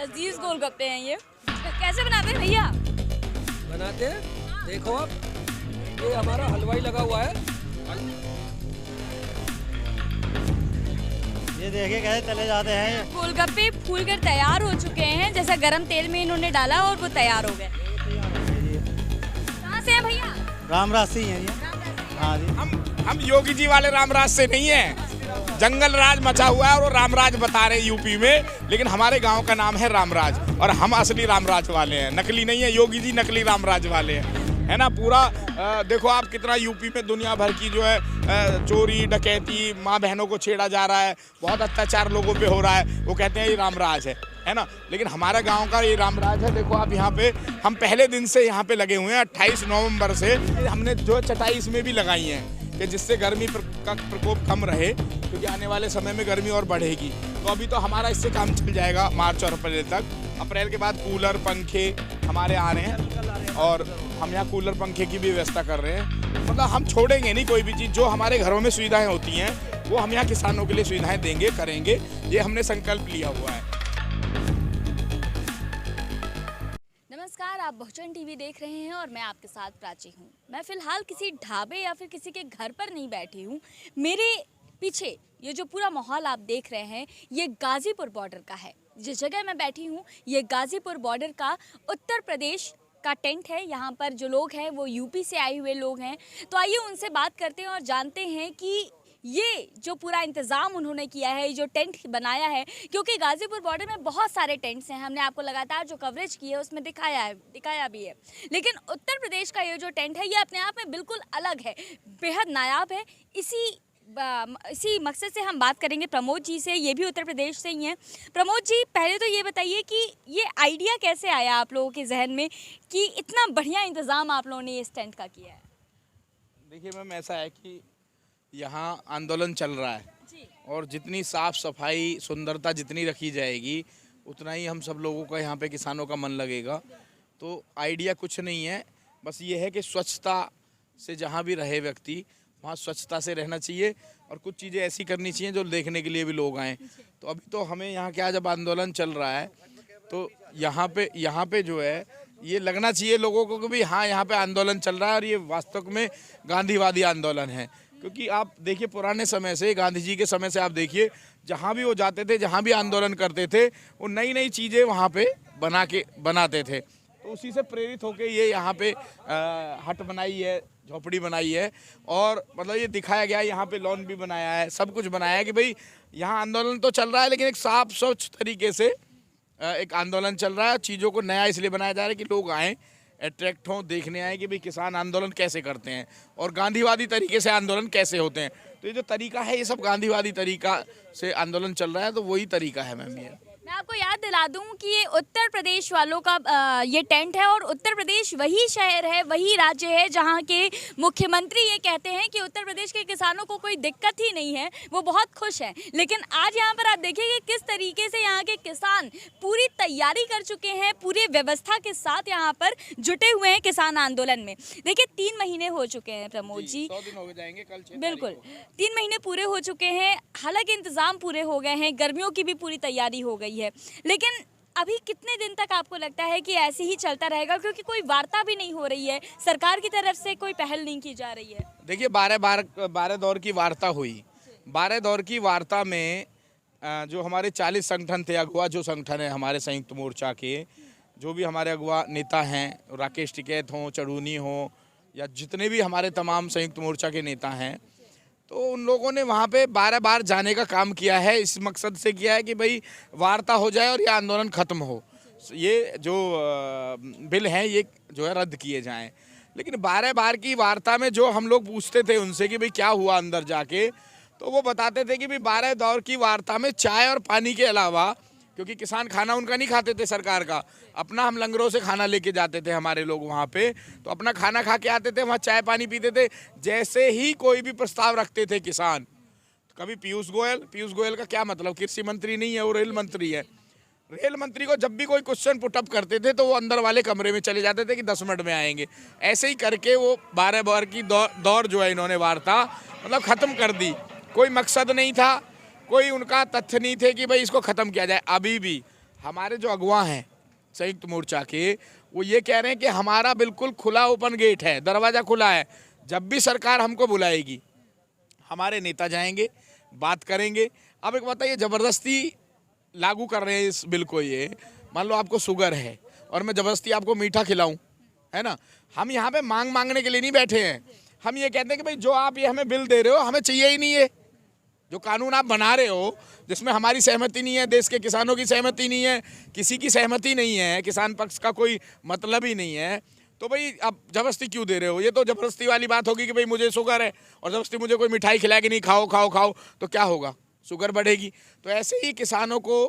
लजीज गोलगप्पे हैं ये। कैसे बनाते हैं भैया? बनाते हैं, देखो आप, ये हमारा हलवाई लगा हुआ है। ये देखिए कैसे तले जाते हैं। गोलगप्पे फूल कर तैयार हो चुके हैं, जैसा गरम तेल में इन्होंने डाला और वो तैयार हो गए। कहाँ से है भैया? रामराज से ही है ये। हाँ जी। हम योगी जी वाले रामराज से नहीं है। जंगल राज मचा हुआ है और वो रामराज बता रहे हैं यूपी में, लेकिन हमारे गांव का नाम है रामराज और हम असली रामराज वाले हैं, नकली नहीं है। योगी जी नकली रामराज वाले हैं, है ना। पूरा देखो आप कितना यूपी में दुनिया भर की जो है चोरी डकैती, माँ बहनों को छेड़ा जा रहा है, बहुत अत्याचार लोगों पे हो रहा है। वो कहते हैं ये रामराज है ना। लेकिन हमारा गांव का ये रामराज है। देखो आप यहाँ पे, हम पहले दिन से यहाँ पे लगे हुए हैं। 28 नवंबर से हमने जो चटाई इसमें भी लगाई है कि जिससे गर्मी का प्रकोप कम रहे, क्योंकि आने वाले समय में गर्मी और बढ़ेगी। तो अभी तो हमारा इससे काम चल जाएगा मार्च और अप्रैल तक। अप्रैल के बाद कूलर पंखे हमारे आ रहे हैं और हम यहाँ कूलर पंखे की भी व्यवस्था कर रहे हैं। मतलब हम छोड़ेंगे नहीं कोई भी चीज़। जो हमारे घरों में सुविधाएं होती हैं वो हम यहाँ किसानों के लिए सुविधाएं देंगे, करेंगे। ये हमने संकल्प लिया हुआ है। नमस्कार, आप बहुजन टीवी देख रहे हैं और मैं आपके साथ प्राची हूँ। मैं फिलहाल किसी ढाबे या फिर किसी के घर पर नहीं बैठी हूँ। मेरे पीछे ये जो पूरा माहौल आप देख रहे हैं, ये गाजीपुर बॉर्डर का है। जिस जगह मैं बैठी हूँ ये गाजीपुर बॉर्डर का उत्तर प्रदेश का टेंट है। यहाँ पर जो लोग हैं वो यूपी से आए हुए लोग हैं। तो आइए उनसे बात करते हैं और जानते हैं कि ये जो पूरा इंतज़ाम उन्होंने किया है, ये जो टेंट बनाया है, क्योंकि गाजीपुर बॉर्डर में बहुत सारे टेंट्स हैं। हमने आपको लगातार जो कवरेज की है उसमें दिखाया भी है। लेकिन उत्तर प्रदेश का ये जो टेंट है ये अपने आप में बिल्कुल अलग है, बेहद नायाब है। इसी मकसद से हम बात करेंगे प्रमोद जी से। ये भी उत्तर प्रदेश से ही हैं। प्रमोद जी, पहले तो ये बताइए कि ये आइडिया कैसे आया आप लोगों के जहन में कि इतना बढ़िया इंतज़ाम आप लोगों ने इस टेंट का किया है? देखिए मैम, ऐसा है कि यहाँ आंदोलन चल रहा है जी। और जितनी साफ सफाई सुंदरता जितनी रखी जाएगी उतना ही हम सब लोगों का, यहाँ पे किसानों का मन लगेगा। तो आइडिया कुछ नहीं है, बस ये है कि स्वच्छता से जहाँ भी रहे व्यक्ति वहाँ स्वच्छता से रहना चाहिए और कुछ चीज़ें ऐसी करनी चाहिए जो देखने के लिए भी लोग आएँ। तो अभी तो हमें यहाँ क्या, जब आंदोलन चल रहा है तो यहाँ पे जो है ये लगना चाहिए लोगों को कि भाई हाँ, यहाँ पे आंदोलन चल रहा है और ये वास्तव में गांधीवादी आंदोलन है। क्योंकि आप देखिए पुराने समय से, गांधी जी के समय से आप देखिए, जहाँ भी वो जाते थे, जहाँ भी आंदोलन करते थे, वो नई नई चीज़ें वहाँ पे बनाते थे। तो उसी से प्रेरित होकर ये यहाँ पे हट बनाई है, झोपड़ी बनाई है और मतलब ये दिखाया गया है। यहाँ पे लॉन भी बनाया है, सब कुछ बनाया है कि भाई यहाँ आंदोलन तो चल रहा है लेकिन एक साफ स्वच्छ तरीके से एक आंदोलन चल रहा है। चीज़ों को नया इसलिए बनाया जा रहा है कि लोग आएँ, अट्रैक्ट हों, देखने आए कि भाई किसान आंदोलन कैसे करते हैं और गांधीवादी तरीके से आंदोलन कैसे होते हैं। तो ये जो तरीका है ये सब गांधीवादी तरीका से आंदोलन चल रहा है, तो वही तरीका है मैम। ये मैं आपको याद दिला दूं कि ये उत्तर प्रदेश वालों का ये टेंट है और उत्तर प्रदेश वही शहर है, वही राज्य है जहां के मुख्यमंत्री ये कहते हैं कि उत्तर प्रदेश के किसानों को कोई दिक्कत ही नहीं है, वो बहुत खुश हैं। लेकिन आज यहां पर आप देखिए कि किस तरीके से यहाँ के किसान पूरी तैयारी कर चुके हैं, पूरी व्यवस्था के साथ यहाँ पर जुटे हुए हैं किसान आंदोलन में। देखिए 3 महीने हो चुके हैं प्रमोद जी, 100 दिन हो जाएंगे कल 6 बिल्कुल 3 महीने पूरे हो चुके हैं। हालांकि इंतजाम पूरे हो गए हैं, गर्मियों की भी पूरी तैयारी हो गई है, लेकिन अभी कितने दिन तक आपको लगता है कि ऐसे ही चलता रहेगा? क्योंकि कोई वार्ता भी नहीं हो रही है, सरकार की तरफ से कोई पहल नहीं की जा रही है। देखिए 12 दौर की वार्ता हुई। 12 दौर की वार्ता में जो हमारे 40 संगठन थे, अगुआ जो संगठन है हमारे संयुक्त मोर्चा के, जो भी हमारे अगुआ नेता हैं, राकेश टिकैत हों, चढ़ूनी हों या जितने भी हमारे तमाम संयुक्त मोर्चा के नेता हैं, तो उन लोगों ने वहाँ पे 12 बार जाने का काम किया है। इस मकसद से किया है कि भाई वार्ता हो जाए और ये आंदोलन ख़त्म हो, ये जो बिल हैं ये जो है रद्द किए जाएं। लेकिन 12 बार की वार्ता में जो हम लोग पूछते थे उनसे कि भाई क्या हुआ अंदर जाके, तो वो बताते थे कि भाई 12 दौर की वार्ता में चाय और पानी के अलावा, क्योंकि किसान खाना उनका नहीं खाते थे सरकार का, अपना हम लंगरों से खाना लेके जाते थे हमारे लोग वहाँ पे, तो अपना खाना खा के आते थे, वहाँ चाय पानी पीते थे। जैसे ही कोई भी प्रस्ताव रखते थे किसान, तो कभी पीयूष गोयल का क्या मतलब, कृषि मंत्री नहीं है वो, रेल मंत्री है। रेल मंत्री को जब भी कोई क्वेश्चन पुटअप करते थे तो वो अंदर वाले कमरे में चले जाते थे कि 10 मिनट में आएंगे। ऐसे ही करके वो 12 बार की दौर जो है इन्होंने वार्ता मतलब ख़त्म कर दी। कोई मकसद नहीं था, कोई उनका तथ्य नहीं थे कि भाई इसको ख़त्म किया जाए। अभी भी हमारे जो अगुवा हैं संयुक्त मोर्चा के, वो ये कह रहे हैं कि हमारा बिल्कुल खुला ओपन गेट है, दरवाज़ा खुला है। जब भी सरकार हमको बुलाएगी हमारे नेता जाएंगे, बात करेंगे। अब एक बताइए, ज़बरदस्ती लागू कर रहे हैं इस बिल को। ये मान लो आपको शुगर है और मैं ज़बरदस्ती आपको मीठा खिलाऊं, है ना। हम यहाँ पे मांगने के लिए नहीं बैठे हैं। हम ये कहते हैं कि भाई जो आप ये हमें बिल दे रहे हो हमें चाहिए ही नहीं है। जो कानून आप बना रहे हो जिसमें हमारी सहमति नहीं है, देश के किसानों की सहमति नहीं है, किसी की सहमति नहीं है, किसान पक्ष का कोई मतलब ही नहीं है, तो भाई आप जबरदस्ती क्यों दे रहे हो। ये तो जबरदस्ती वाली बात होगी कि भाई मुझे शुगर है और जबरदस्ती मुझे कोई मिठाई खिलाए कि नहीं खाओ खाओ खाओ, तो क्या होगा, शुगर बढ़ेगी। तो ऐसे ही किसानों को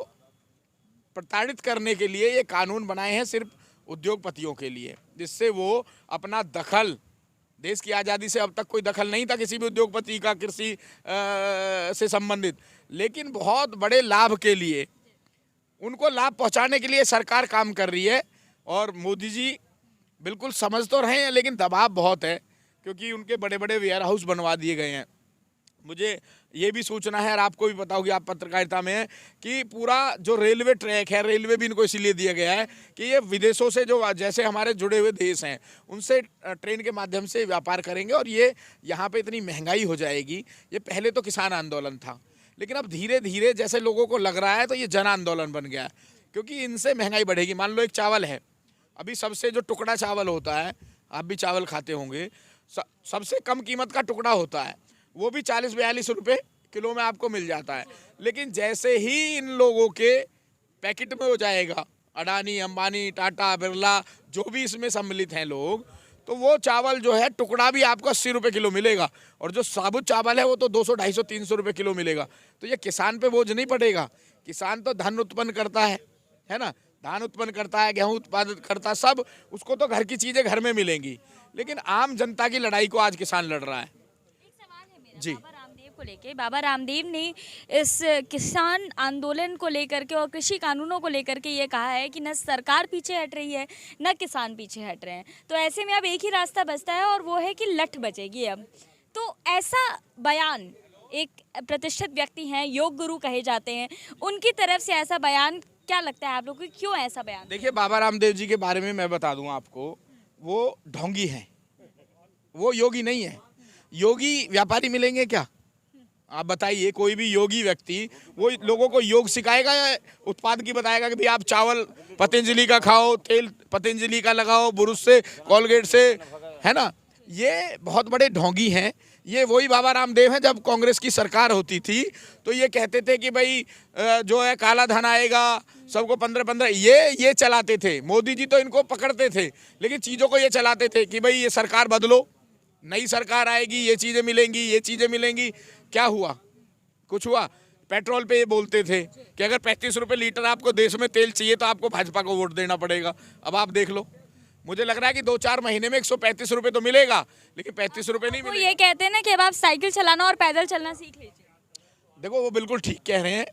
प्रताड़ित करने के लिए ये कानून बनाए हैं सिर्फ उद्योगपतियों के लिए, जिससे वो अपना दखल, देश की आज़ादी से अब तक कोई दखल नहीं था किसी भी उद्योगपति का कृषि से संबंधित, लेकिन बहुत बड़े लाभ के लिए, उनको लाभ पहुंचाने के लिए सरकार काम कर रही है। और मोदी जी बिल्कुल समझ तो रहे हैं लेकिन दबाव बहुत है, क्योंकि उनके बड़े बड़े वेयर हाउस बनवा दिए गए हैं। मुझे ये भी सूचना है और आपको भी पता होगी, आप पत्रकारिता में है, कि पूरा जो रेलवे ट्रैक है, रेलवे भी इनको इसीलिए दिया गया है कि ये विदेशों से जो जैसे हमारे जुड़े हुए देश हैं उनसे ट्रेन के माध्यम से व्यापार करेंगे और ये यहाँ पे इतनी महंगाई हो जाएगी। ये पहले तो किसान आंदोलन था, लेकिन अब धीरे धीरे जैसे लोगों को लग रहा है तो ये जन आंदोलन बन गया है, क्योंकि इनसे महंगाई बढ़ेगी। मान लो एक चावल है, अभी सबसे जो टुकड़ा चावल होता है, आप भी चावल खाते होंगे, सबसे कम कीमत का टुकड़ा होता है, वो भी 40-42 रुपये किलो में आपको मिल जाता है। लेकिन जैसे ही इन लोगों के पैकेट में हो जाएगा, अडानी, अंबानी, टाटा, बिरला, जो भी इसमें सम्मिलित हैं लोग, तो वो चावल जो है टुकड़ा भी आपको 80 रुपये किलो मिलेगा और जो साबुत चावल है वो तो 200, 250, 300 रुपये किलो मिलेगा। तो ये किसान पे बोझ नहीं पड़ेगा। किसान तो धन उत्पन्न करता है ना, धान उत्पन्न करता है, गेहूँ उत्पादन करता है, सब उसको तो घर की चीज़ें घर में मिलेंगी। लेकिन आम जनता की लड़ाई को आज किसान लड़ रहा है। जी, बाबा रामदेव ने इस किसान आंदोलन को लेकर के और कृषि कानूनों को लेकर के ये कहा है कि न सरकार पीछे हट रही है न किसान पीछे हट रहे हैं। तो ऐसे में अब एक ही रास्ता बचता है और वो है कि लठ बचेगी अब। तो ऐसा बयान, एक प्रतिष्ठित व्यक्ति हैं, योग गुरु कहे जाते हैं, उनकी तरफ से ऐसा बयान क्या लगता है आप लोग को, क्यों ऐसा बयान? देखिए, बाबा रामदेव जी के बारे में मैं बता दूं आपको, वो ढोंगी हैं, वो योगी नहीं है। योगी व्यापारी मिलेंगे क्या? आप बताइए, कोई भी योगी व्यक्ति वो लोगों को योग सिखाएगा या उत्पाद की बताएगा कि भाई आप चावल पतंजलि का खाओ, तेल पतंजलि का लगाओ, बुरुश से, कोलगेट से, है ना। ये बहुत बड़े ढोंगी हैं। ये वही बाबा रामदेव हैं, जब कांग्रेस की सरकार होती थी तो ये कहते थे कि भाई जो है काला धन आएगा, सबको 15-15 ये चलाते थे। मोदी जी तो इनको पकड़ते थे, लेकिन चीज़ों को ये चलाते थे कि भाई ये सरकार बदलो, नई सरकार आएगी, ये चीज़ें मिलेंगी, ये चीज़ें मिलेंगी। क्या हुआ? कुछ हुआ? पेट्रोल पे ये बोलते थे कि अगर 35 रुपये लीटर आपको देश में तेल चाहिए तो आपको भाजपा को वोट देना पड़ेगा। अब आप देख लो, मुझे लग रहा है कि 2-4 महीने में 135 रुपये तो मिलेगा, लेकिन 35 रुपये नहीं मिलेगा। ये कहते हैं ना कि अब आप साइकिल चलाना और पैदल चलना सीख लीजिए। देखो, वो बिल्कुल ठीक कह रहे हैं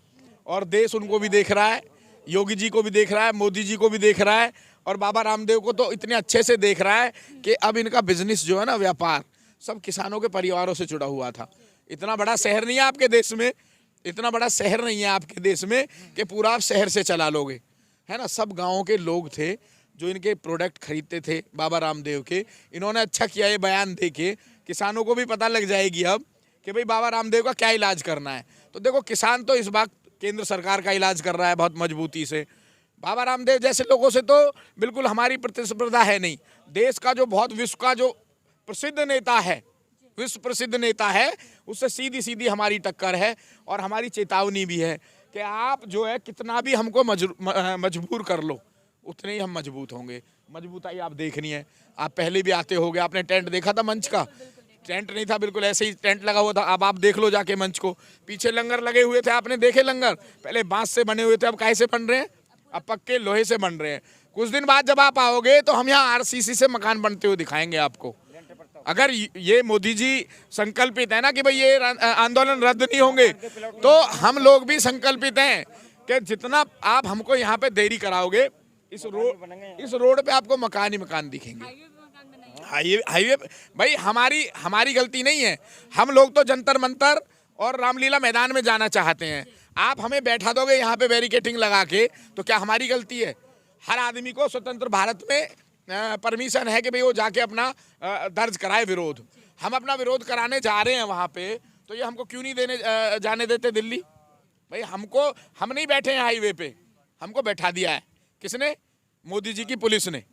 और देश उनको भी देख रहा है, योगी जी को भी देख रहा है, मोदी जी को भी देख रहा है और बाबा रामदेव को तो इतने अच्छे से देख रहा है कि अब इनका बिजनेस जो है ना, व्यापार, सब किसानों के परिवारों से जुड़ा हुआ था। इतना बड़ा शहर नहीं है आपके देश में, इतना बड़ा शहर नहीं है आपके देश में कि पूरा आप शहर से चला लोगे, है ना। सब गाँव के लोग थे जो इनके प्रोडक्ट खरीदते थे बाबा रामदेव के। इन्होंने अच्छा किया ये बयान दे के, किसानों को भी पता लग जाएगी अब कि भाई बाबा रामदेव का क्या इलाज करना है। तो देखो, किसान तो इस बात केंद्र सरकार का इलाज कर रहा है बहुत मजबूती से। बाबा रामदेव जैसे लोगों से तो बिल्कुल हमारी प्रतिस्पर्धा है नहीं। देश का जो बहुत विश्व का जो प्रसिद्ध नेता है, विश्व प्रसिद्ध नेता है, उससे सीधी सीधी हमारी टक्कर है और हमारी चेतावनी भी है कि आप जो है कितना भी हमको मजबूर कर लो, उतने ही हम मजबूत होंगे। मजबूताई आप देखनी है। आप पहले भी आते होगे, आपने टेंट देखा था मंच का? टेंट नहीं था, बिल्कुल ऐसे ही टेंट लगा हुआ था। अब आप देख लो जाके मंच को, पीछे लंगर लगे हुए थे, आपने देखे लंगर? पहले बांस से बने हुए थे, अब काहे से बन रहे हैं? अब पक्के लोहे से बन रहे हैं। कुछ दिन बाद जब आप आओगे तो हम यहाँ आरसीसी से मकान बनते हुए दिखाएंगे आपको। अगर ये मोदी जी संकल्पित है ना कि भाई ये आंदोलन रद्द नहीं होंगे, तो हम लोग भी संकल्पित हैं कि जितना आप हमको यहाँ पे देरी कराओगे, इस रोड पे आपको मकान ही मकान दिखेंगे। हाईवे भाई हमारी गलती नहीं है। हम लोग तो जंतर मंतर और रामलीला मैदान में जाना चाहते हैं। आप हमें बैठा दोगे यहाँ पे बैरिकेटिंग लगा के, तो क्या हमारी गलती है? हर आदमी को स्वतंत्र भारत में परमिशन है कि भाई वो जाके अपना दर्ज कराए विरोध। हम अपना विरोध कराने जा रहे हैं वहाँ पे, तो ये हमको क्यों नहीं जाने देते दिल्ली? भाई हम नहीं बैठे हैं हाईवे पे, हमको बैठा दिया है किसने? मोदी जी की पुलिस ने।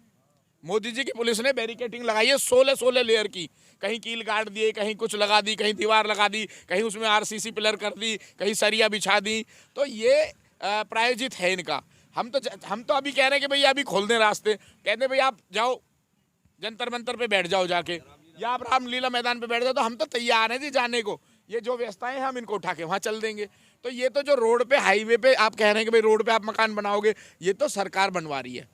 मोदी जी की पुलिस ने बैरिकेटिंग लगाई है 16 लेयर की, कहीं कील गाड़ दिए, कहीं कुछ लगा दी, कहीं दीवार लगा दी, कहीं उसमें आरसीसी पिलर कर दी, कहीं सरिया बिछा दी। तो ये प्रायोजित है इनका। हम तो अभी कह रहे हैं कि भाई अभी खोल दें रास्ते, कहते हैं भाई आप जाओ जंतर मंतर पे बैठ जाओ जाके, या आप रामलीला मैदान पे बैठ जाओ, तो हम तो तैयार हैं जी जाने को। ये जो व्यवस्थाएं हैं हम इनको उठा के वहाँ चल देंगे। तो ये तो जो रोड पे हाईवे पे आप कह रहे हैं कि भाई रोड पे आप मकान बनाओगे, ये तो सरकार बनवा रही है।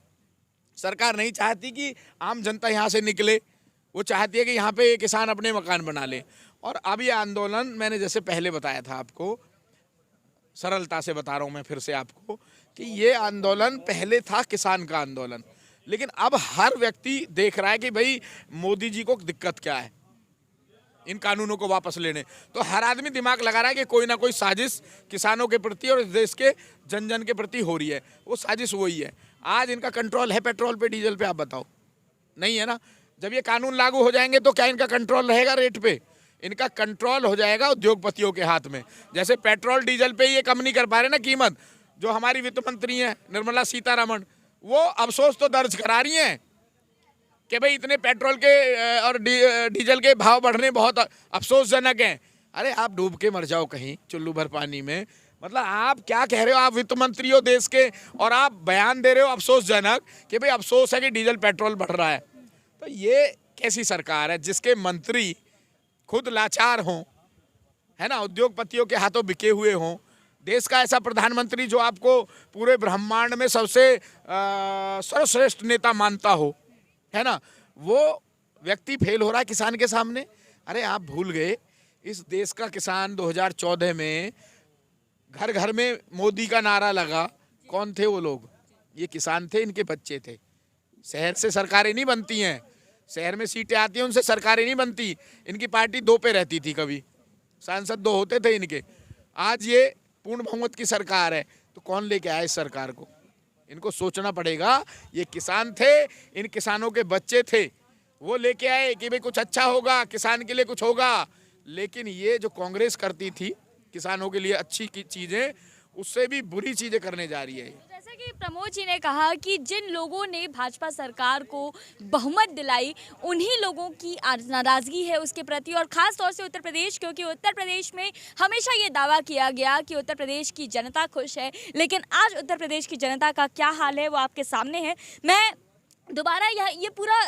सरकार नहीं चाहती कि आम जनता यहाँ से निकले, वो चाहती है कि यहाँ पे किसान अपने मकान बना ले। और अब ये आंदोलन मैंने जैसे पहले बताया था आपको, सरलता से बता रहा हूँ मैं फिर से आपको, कि ये आंदोलन पहले था किसान का आंदोलन, लेकिन अब हर व्यक्ति देख रहा है कि भाई मोदी जी को दिक्कत क्या है इन कानूनों को वापस लेने। तो हर आदमी दिमाग लगा रहा है कि कोई ना कोई साजिश किसानों के प्रति और इस देश के जन जन के प्रति हो रही है। वो साजिश वही है। आज इनका कंट्रोल है पेट्रोल पे, डीजल पे? आप बताओ, नहीं है ना। जब ये कानून लागू हो जाएंगे तो क्या इनका कंट्रोल रहेगा रेट पे? इनका कंट्रोल हो जाएगा उद्योगपतियों के हाथ में। जैसे पेट्रोल डीजल पे ये कम नहीं कर पा रहे ना कीमत, जो हमारी वित्त मंत्री हैं निर्मला सीतारमण, वो अफसोस तो दर्ज करा रही हैं कि भाई इतने पेट्रोल के और डीजल के भाव बढ़ने बहुत अफसोसजनक हैं। अरे आप डूब के मर जाओ कहीं चुल्लू भर पानी में। मतलब आप क्या कह रहे हो? आप वित्त मंत्री हो देश के और आप बयान दे रहे हो अफसोसजनक कि भाई अफसोस है कि डीजल पेट्रोल बढ़ रहा है। तो ये कैसी सरकार है जिसके मंत्री खुद लाचार हों, है ना, उद्योगपतियों के हाथों बिके हुए हों? देश का ऐसा प्रधानमंत्री जो आपको पूरे ब्रह्मांड में सबसे सर्वश्रेष्ठ नेता मानता हो, है ना, वो व्यक्ति फेल हो रहा है किसान के सामने। अरे आप भूल गए इस देश का किसान 2014 में घर घर में मोदी का नारा लगा। कौन थे वो लोग? ये किसान थे, इनके बच्चे थे। शहर से सरकारें नहीं बनती हैं, शहर में सीटें आती हैं उनसे सरकारें नहीं बनती। इनकी पार्टी 2 पे रहती थी, कभी सांसद 2 होते थे इनके। आज ये पूर्ण बहुमत की सरकार है, तो कौन लेके आया इस सरकार को? इनको सोचना पड़ेगा। ये किसान थे, इन किसानों के बच्चे थे, वो लेके आए कि भाई कुछ अच्छा होगा, किसान के लिए कुछ होगा। लेकिन ये जो कांग्रेस करती थी किसानों के लिए अच्छी चीजें, उससे भी बुरी चीजें करने जा रही है। जैसा कि प्रमोद जी ने कहा कि जिन लोगों ने भाजपा सरकार को बहुमत दिलाई, उन्हीं लोगों की नाराजगी है उसके प्रति, और खास तौर से उत्तर प्रदेश, क्योंकि उत्तर प्रदेश में हमेशा ये दावा किया गया कि उत्तर प्रदेश की जनता खुश है। लेकिन आज उत्तर प्रदेश की जनता का क्या हाल है वो आपके सामने है। मैं दोबारा ये पूरा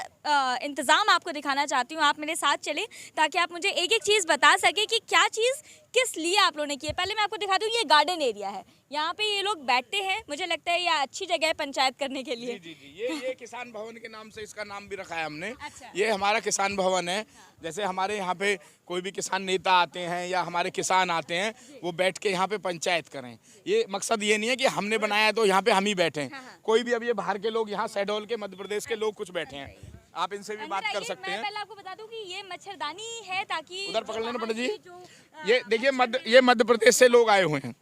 इंतज़ाम आपको दिखाना चाहती हूँ। आप मेरे साथ चलें ताकि आप मुझे एक एक चीज़ बता सकें कि क्या चीज़ किस लिए आप लोगों ने की है। पहले मैं आपको दिखा दूँ, ये गार्डन एरिया है, यहाँ पे ये लोग बैठते हैं। मुझे लगता है ये अच्छी जगह है पंचायत करने के लिए। जी जी जी, ये किसान भवन के नाम से इसका नाम भी रखा है हमने। अच्छा। ये हमारा किसान भवन है। जैसे हमारे यहाँ पे कोई भी किसान नेता आते हैं या हमारे किसान आते हैं, वो बैठ के यहाँ पे पंचायत करें। ये मकसद ये नहीं है कि हमने बनाया है तो यहाँ पे हम ही बैठे। कोई भी, अब ये बाहर के लोग, यहाँ शहडोल के मध्य प्रदेश के लोग कुछ बैठे हैं, आप इनसे भी बात कर सकते हैं। मैं पहले आपको बता दूं कि ये मच्छरदानी है ताकि उधर पकड़ लेना पंडित जी। ये देखिए ये मध्य प्रदेश से लोग आए हुए हैं,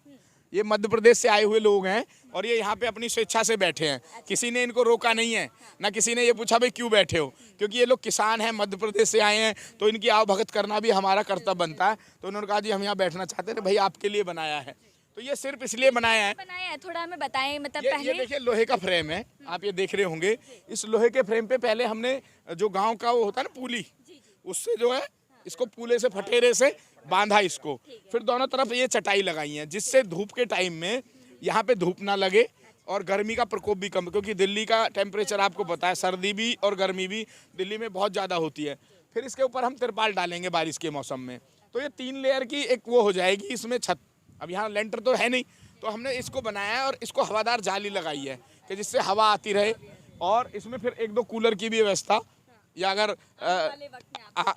ये मध्य प्रदेश से आए हुए लोग हैं और ये यहाँ पे अपनी स्वेच्छा से बैठे हैं। किसी ने इनको रोका नहीं है, ना किसी ने ये पूछा भाई क्यों बैठे हो, क्योंकि ये लोग किसान हैं, मध्य प्रदेश से आए हैं, तो इनकी आवभगत करना भी हमारा कर्तव्य बनता है। तो उन्होंने कहा जी हम यहाँ बैठना चाहते हैं। भाई आपके लिए बनाया है, तो ये सिर्फ इसलिए बनाया है। थोड़ा हमें बताएं, मतलब ये देखिए लोहे का फ्रेम है, आप ये देख रहे होंगे। इस लोहे के फ्रेम पे पहले हमने जो गांव का वो होता है ना पूली, उससे जो है इसको पूले से फटेरे से बांधा इसको, फिर दोनों तरफ ये चटाई लगाई है जिससे धूप के टाइम में यहाँ पे धूप ना लगे और गर्मी का प्रकोप भी कम, क्योंकि दिल्ली का टेम्परेचर आपको पता है, सर्दी भी और गर्मी भी दिल्ली में बहुत ज़्यादा होती है। फिर इसके ऊपर हम तिरपाल डालेंगे बारिश के मौसम में, तो ये 3 लेयर की एक वो हो जाएगी इसमें छत। अब यहाँ लेंटर तो है नहीं, तो हमने इसको बनाया है और इसको हवादार जाली लगाई है कि जिससे हवा आती रहे। और इसमें फिर 1-2 कूलर की भी व्यवस्था, या अगर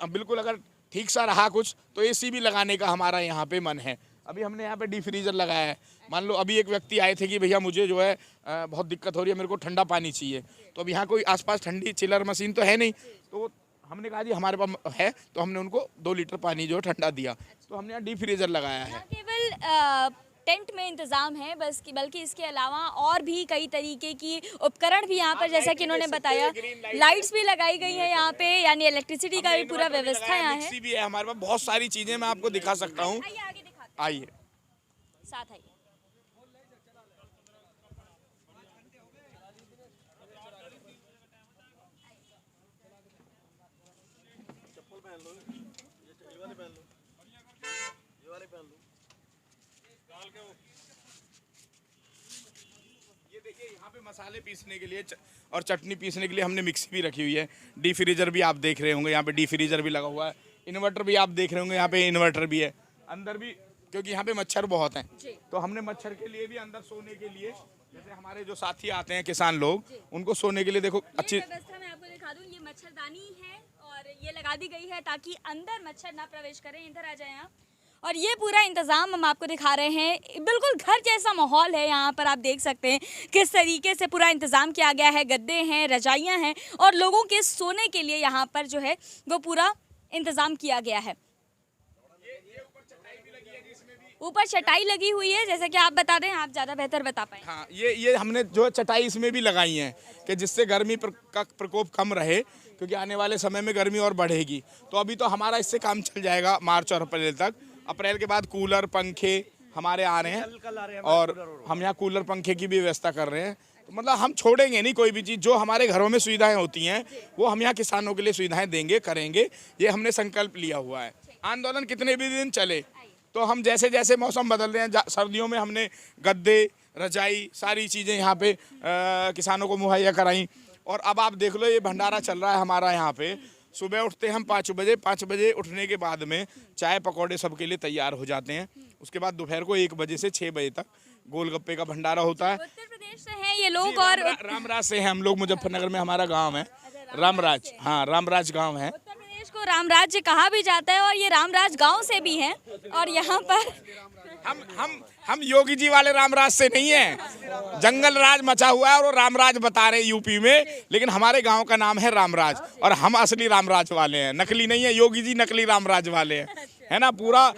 बिल्कुल अगर ठीक सा रहा कुछ तो एसी भी लगाने का हमारा यहाँ पे मन है। अभी हमने यहाँ पे डी फ्रीजर लगाया है। मान लो अभी एक व्यक्ति आए थे कि भैया मुझे जो है बहुत दिक्कत हो रही है, मेरे को ठंडा पानी चाहिए, तो अब यहाँ कोई आसपास ठंडी चिलर मशीन तो है नहीं, तो हमने कहा जी हमारे पास है, तो हमने उनको 2 लीटर पानी जो ठंडा दिया, तो हमने यहाँ डी फ्रीजर लगाया है। केवल टेंट में इंतज़ाम है बस बल्कि इसके अलावा और भी कई तरीके की उपकरण भी यहाँ पर, जैसा कि इन्होंने बताया, लाइट्स भी लगाई गई है यहाँ पे, यानी इलेक्ट्रिसिटी का भी पूरा व्यवस्था यहाँ है। मिक्सी भी है हमारे पास, बहुत सारी चीजें मैं आपको दिखा सकता हूँ। आइए आगे दिखाते आइए, हैं, साथ आइए। ये देखिए यहाँ पे मसाले पीसने के लिए और चटनी पीसने के लिए हमने मिक्सी भी रखी हुई है। डी फ्रीजर भी आप देख रहे होंगे, यहाँ पे डी फ्रीजर भी लगा हुआ है। इन्वर्टर भी आप देख रहे होंगे, यहाँ पे इन्वर्टर भी है अंदर भी, क्योंकि यहाँ पे मच्छर बहुत हैं, तो हमने मच्छर के लिए भी अंदर सोने के लिए, जैसे हमारे जो साथी आते हैं किसान लोग, उनको सोने के लिए देखो अच्छी व्यवस्था मैं आपको दिखा दूं, ये मच्छरदानी है और ये लगा दी गई है ताकि अंदर मच्छर ना प्रवेश करें। इधर आ जाए आप, और ये पूरा इंतज़ाम हम आपको दिखा रहे हैं। बिल्कुल घर जैसा माहौल है यहाँ पर, आप देख सकते हैं किस तरीके से पूरा इंतज़ाम किया गया है। गद्दे हैं, रजाइयाँ हैं और लोगों के सोने के लिए यहाँ पर जो है वो पूरा इंतज़ाम किया गया है। ऊपर चटाई लगी हुई है, जैसे कि आप बता दें, आप ज़्यादा बेहतर बता पाएं। हाँ, ये हमने जो चटाई इसमें भी लगाई है कि जिससे गर्मी का प्रकोप कम रहे, क्योंकि आने वाले समय में गर्मी और बढ़ेगी। तो अभी तो हमारा इससे काम चल जाएगा मार्च और अप्रैल तक। अप्रैल के बाद कूलर पंखे हमारे आ रहे हैं और हम यहाँ कूलर पंखे की भी व्यवस्था कर रहे हैं। तो मतलब हम छोड़ेंगे नहीं कोई भी चीज़, जो हमारे घरों में सुविधाएं होती हैं वो हम यहाँ किसानों के लिए सुविधाएं देंगे, करेंगे। ये हमने संकल्प लिया हुआ है। आंदोलन कितने भी दिन चले तो हम जैसे जैसे मौसम बदल रहे हैं, सर्दियों में हमने गद्दे, रजाई, सारी चीज़ें यहाँ पे किसानों को मुहैया कराई। और अब आप देख लो, ये भंडारा चल रहा है हमारा यहाँ पे। सुबह उठते हैं हम 5 बजे, 5 बजे उठने के बाद में चाय पकौड़े सबके लिए तैयार हो जाते हैं। उसके बाद दोपहर को 1 बजे से 6 बजे तक गोलगप्पे का भंडारा होता है। उत्तर प्रदेश से हैं ये लोग और रामराज से हैं हम लोग, मुजफ्फरनगर में हमारा गाँव है रामराज। हाँ, रामराज गाँव है। उत्तर प्रदेश को रामराज्य कहा भी जाता है और ये रामराज गांव से भी हैं। और यहाँ पर हम योगी जी वाले रामराज से नहीं है। जंगल राज मचा हुआ है और वो रामराज बता रहे हैं यूपी में, लेकिन हमारे गांव का नाम है रामराज और हम असली रामराज वाले हैं, नकली नहीं है। योगी जी नकली रामराज वाले हैं, है ना। पूरा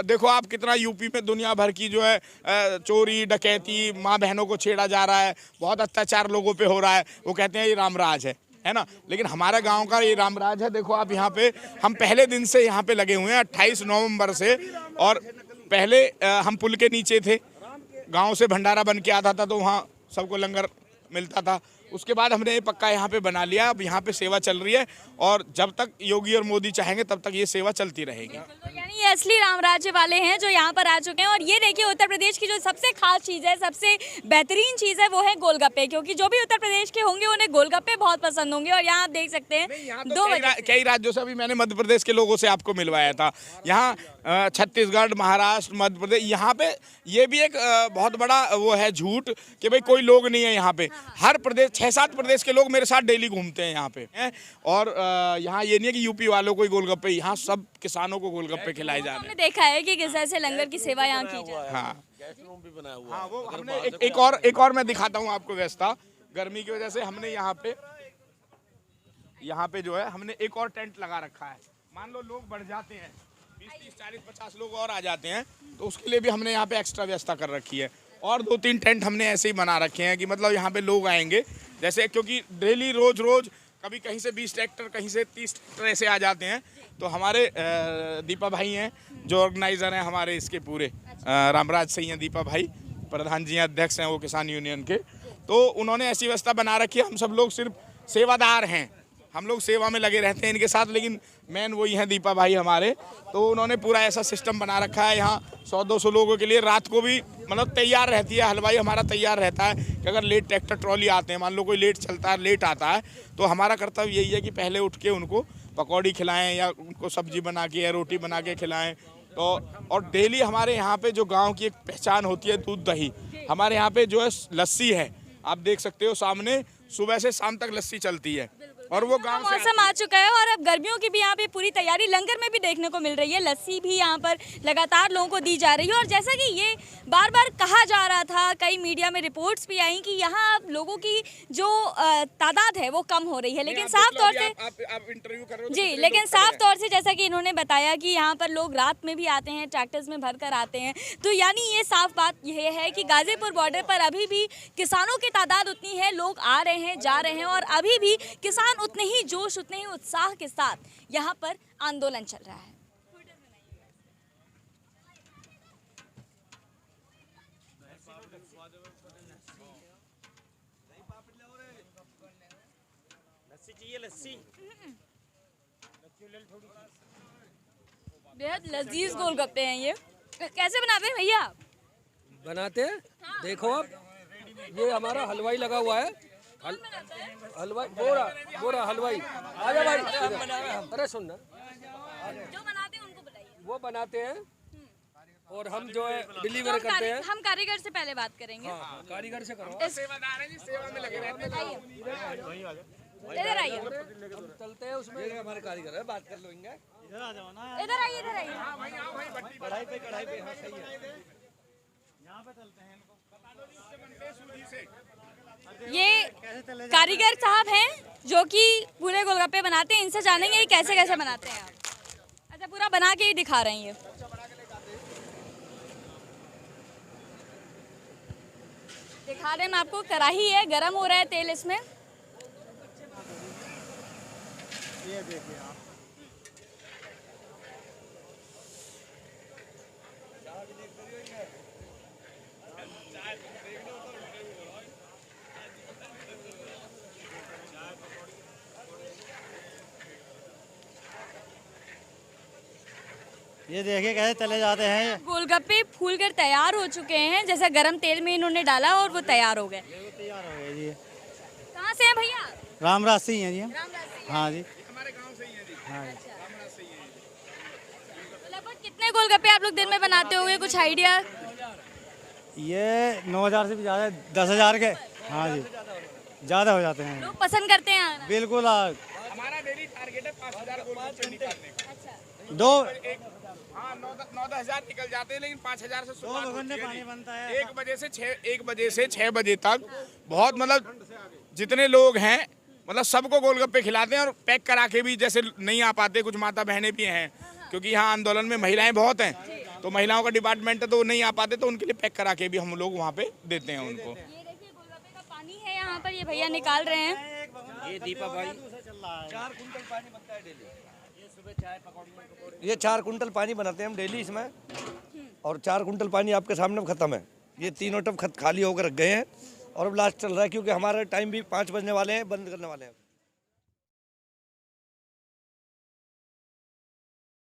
देखो आप कितना यूपी में दुनिया भर की जो है चोरी डकैती, माँ बहनों को छेड़ा जा रहा है, बहुत अत्याचार लोगों पे हो रहा है। वो कहते हैं ये रामराज है ना, लेकिन हमारा गांव का ये रामराज है। देखो आप यहाँ पे, हम पहले दिन से यहाँ पे लगे हुए हैं, 28 नवंबर से। और पहले हम पुल के नीचे थे, गांव से भंडारा बन के आता था तो वहाँ सबको लंगर मिलता था। उसके बाद हमने ये पक्का यहाँ पे बना लिया। अब यहाँ पे सेवा चल रही है और जब तक योगी और मोदी चाहेंगे तब तक ये सेवा चलती रहेगी। यानी ये असली रामराज्य वाले हैं जो यहाँ पर आ चुके हैं। और ये देखिए, उत्तर प्रदेश की जो सबसे खास चीज़ है, सबसे बेहतरीन चीज़ है, वो है गोलगप्पे। क्योंकि जो भी उत्तर प्रदेश के होंगे उन्हें गोलगप्पे बहुत पसंद होंगे। और यहाँ आप देख सकते हैं कई राज्यों से, अभी मैंने मध्य प्रदेश के लोगों से आपको मिलवाया था। यहाँ छत्तीसगढ़, महाराष्ट्र, मध्य प्रदेश, यहाँ पे ये भी एक बहुत बड़ा वो है झूठ कि भाई कोई लोग नहीं है यहाँ पे। हर प्रदेश, 6-7 प्रदेश के लोग मेरे साथ डेली घूमते हैं यहाँ पे। और यहाँ ये नहीं है कि यूपी वालों को गोलगप्पे, यहाँ सब किसानों को गोलगप्पे खिलाए जा रहे हैं। हमने देखा है कि किस तरह से लंगर की सेवा यहाँ की जाए। हाँ, हाँ, वो हमने एक और मैं दिखाता हूँ आपको व्यवस्था। गर्मी की वजह से हमने यहाँ पे जो है हमने एक और टेंट लगा रखा है। मान लो लोग बढ़ जाते हैं, 20, 30, 40, 50 लोग और आ जाते हैं, तो उसके लिए भी हमने यहाँ पे एक्स्ट्रा व्यवस्था कर रखी है। और 2-3 टेंट हमने ऐसे ही बना रखे हैं कि मतलब यहाँ पे लोग आएंगे, जैसे क्योंकि डेली रोज कभी कहीं से 20 ट्रैक्टर, कहीं से 30 ट्रैक्टर ऐसे आ जाते हैं। तो हमारे दीपा भाई हैं जो ऑर्गेनाइजर हैं हमारे इसके पूरे, रामराज से ही हैं दीपा भाई, प्रधान जी हैं, अध्यक्ष हैं वो किसान यूनियन के। तो उन्होंने ऐसी व्यवस्था बना रखी है। हम सब लोग सिर्फ सेवादार हैं, हम लोग सेवा में लगे रहते हैं इनके साथ, लेकिन मेन वही हैं दीपा भाई हमारे। तो उन्होंने पूरा ऐसा सिस्टम बना रखा है यहाँ 100-200 लोगों के लिए। रात को भी मतलब तैयार रहती है, हलवाई हमारा तैयार रहता है कि अगर लेट ट्रैक्टर ट्रॉली आते हैं, मान लो कोई लेट चलता है, लेट आता है, तो हमारा कर्तव्य यही है कि पहले उठ के उनको पकौड़ी खिलाएं या उनको सब्जी बना के या रोटी बना के खिलाएं। तो और डेली हमारे यहाँ पे जो गाँव की एक पहचान होती है, दूध दही, हमारे यहाँ पे जो है लस्सी है, आप देख सकते हो सामने, सुबह से शाम तक लस्सी चलती है। और वो गांव से मौसम आ चुका है और अब गर्मियों की भी यहाँ पे पूरी तैयारी लंगर में भी देखने को मिल रही है। लस्सी भी यहाँ पर लगातार लोगों को दी जा रही है और जैसा कि ये बार बार कहा जा रहा था, कई मीडिया में रिपोर्ट्स भी आई कि यहाँ अब लोगों की जो तादाद है वो कम हो रही है, लेकिन साफ तौर से आप इंटरव्यू कर रहे हो जी, लेकिन साफ तौर से जैसा कि इन्होंने बताया कि यहाँ पर लोग रात में भी आते हैं, ट्रैक्टर्स में भर कर आते हैं, तो यानी ये साफ बात यह है कि गाजीपुर बॉर्डर पर अभी भी किसानों की तादाद उतनी है, लोग आ रहे हैं, जा रहे हैं और अभी भी किसान उतने ही जोश, उतने ही उत्साह के साथ यहाँ पर आंदोलन चल रहा है। बेहद लजीज गोलगप्पे हैं ये। कैसे बनाते हैं भैया? बनाते हैं, देखो आप, ये हमारा हलवाई लगा हुआ है। हलवाई बोरा हलवाई, आजा भाई इधर। अरे सुन ना, जो बनाते हैं उनको बताइए। वो बनाते हैं और हम जो है डिलीवर करते हैं। हम कारीगर से पहले बात करेंगे। हाँ, कारीगर से करो। सेवादार हैं जी, सेवा में लगे रहते हैं। इधर आइए, हम चलते हैं उसमें, हमारे कारीगर है, बात कर लेंगे। इधर आइए, इधर आइए। कढ़ाई पे हाँ सही है। यहाँ पे चलते हैं इनको। ये कारीगर साहब हैं जो कि पूरे गोलगप्पे बनाते हैं। इनसे जानेंगे ये कैसे कैसे बनाते हैं आप। अच्छा, पूरा बना के ही दिखा रहे हैं ये। दिखा रहे हैं आपको, कढ़ाई है, गरम हो रहा है तेल इसमें। ये देखिए आप। ये देखिए कैसे चले जाते हैं ये। गोलगप्पे फूल कर तैयार हो चुके हैं, जैसे गरम तेल में इन्होंने डाला और वो तैयार हो गए। ये तैयार हो गए जी। कहाँ से हैं भैया? रामराज से ही हैं जी। रामराज से। हाँ जी। हमारे गांव से ही है जी। हाँ जी। तो लगभग कितने गोलगप्पे आप लोग दिन में बनाते होंगे, कुछ आइडिया? ये 9,000 से भी ज़्यादा, 10,000 के। हाँ जी, ज़्यादा हो जाते हैं। लोग पसंद करते हैं आना। बिल्कुल। हमारा डेली टारगेट है 5,000 गोलगप्पे निकालने का। अच्छा, दो 9-10 हजार निकल जाते हैं, लेकिन 5,000 से शुरुआत होती है पानी जी। बनता है। 1 बजे से 6 बजे तक बहुत, मतलब जितने लोग हैं, मतलब सबको गोलगप्पे खिलाते हैं और पैक करा के भी, जैसे नहीं आ पाते, कुछ माता बहनें भी हैं, क्योंकि यहाँ आंदोलन में महिलाएं बहुत हैं, तो महिलाओं का डिपार्टमेंट है, तो नहीं आ पाते, तो उनके लिए पैक करा के भी हम लोग वहाँ पे देते हैं उनको। ये देखिए गोलगप्पे का पानी है यहाँ पर, ये भैया निकाल रहे हैं। ये दीपा भाई 4 कुंटल पानी बनता है डेली। ये 4 कुंटल पानी बनाते हैं हम डेली इसमें, और 4 कुंटल पानी आपके सामने खत्म है। ये तीनों टब खाली होकर रख गए हैं और अब लास्ट चल रहा है, क्योंकि हमारा टाइम भी 5 बजने वाले हैं, बंद करने वाले हैं।